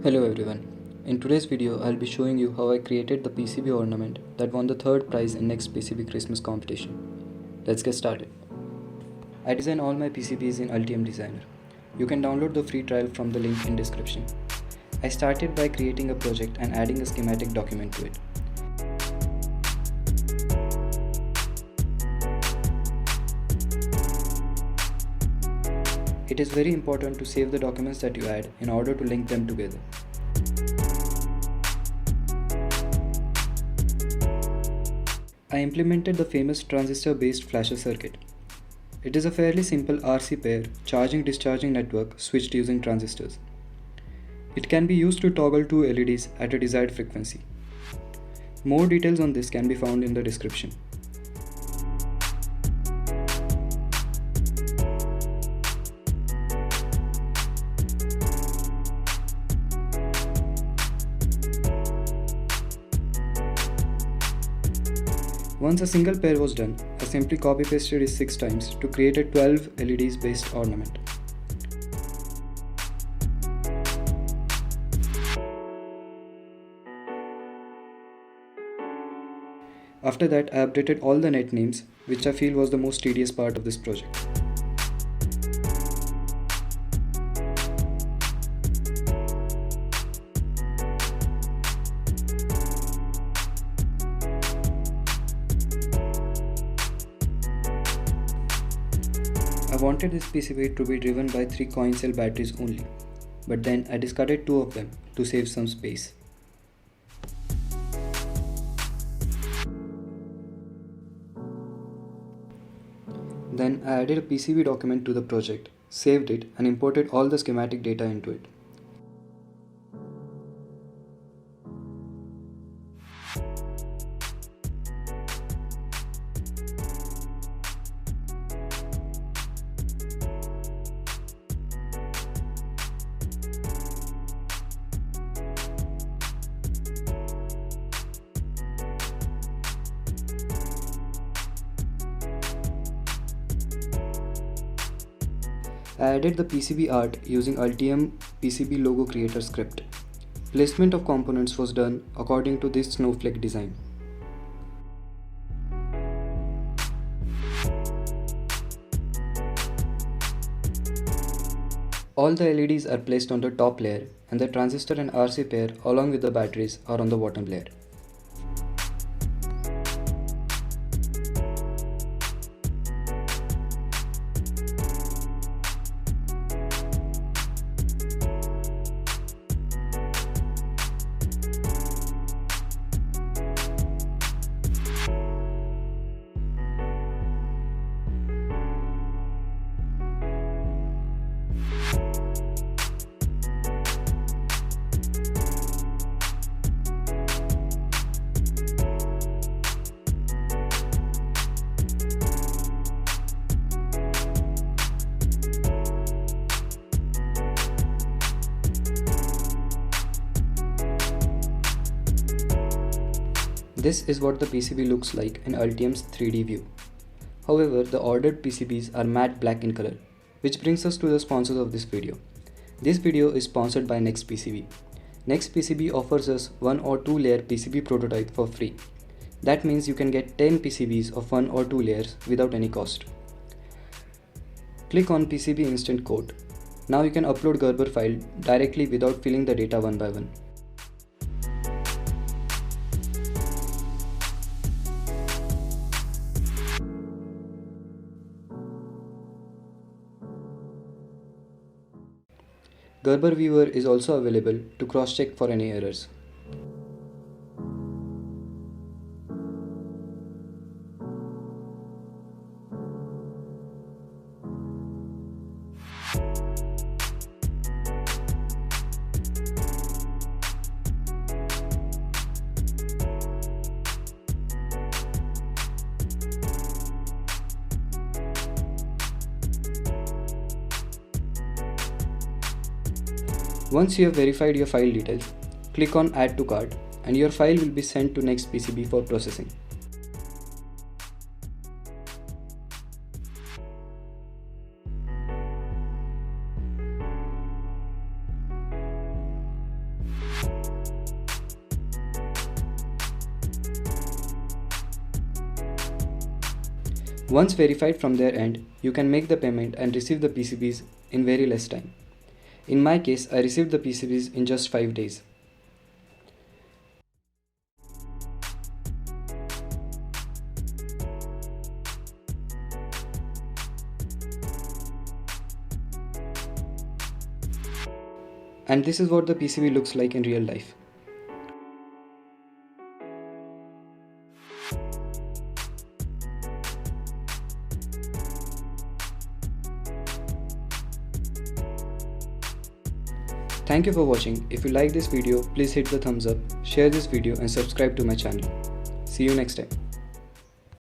Hello everyone. In today's video, I'll be showing you how I created the PCB ornament that won the third prize in NextPCB Christmas competition. Let's get started. I design all my PCBs in Ultium Designer. You can download the free trial from the link in description. I started by creating a project and adding a schematic document to it. It is very important to save the documents that you add in order to link them together. I implemented the famous transistor-based flasher circuit. It is a fairly simple RC pair charging-discharging network switched using transistors. It can be used to toggle two LEDs at a desired frequency. More details on this can be found in the description. Once a single pair was done, I simply copy-pasted it 6 times to create a 12 LEDs based ornament. After that, I updated all the net names, which I feel was the most tedious part of this project. I wanted this PCB to be driven by 3 coin cell batteries only, but then I discarded 2 of them to save some space. Then I added a PCB document to the project, saved it, and imported all the schematic data into it. I added the PCB art using Ultium PCB logo creator script. Placement of components was done according to this Snowflake design. All the LEDs are placed on the top layer and the transistor and RC pair along with the batteries are on the bottom layer. This is what the PCB looks like in Ultium's 3D view. However, the ordered PCBs are matte black in color, which brings us to the sponsors of this video. This video is sponsored by NextPCB. NextPCB offers us 1 or 2 layer PCB prototype for free. That means you can get 10 PCBs of 1 or 2 layers without any cost. Click on PCB Instant Quote. Now you can upload Gerber file directly without filling the data one by one. Gerber Viewer is also available to cross-check for any errors. Once you have verified your file details, click on Add to Cart and your file will be sent to NextPCB for processing. Once verified from their end, you can make the payment and receive the PCBs in very less time. In my case, I received the PCBs in just 5 days. And this is what the PCB looks like in real life. Thank you for watching. If you like this video, please hit the thumbs up, share this video and subscribe to my channel. See you next time.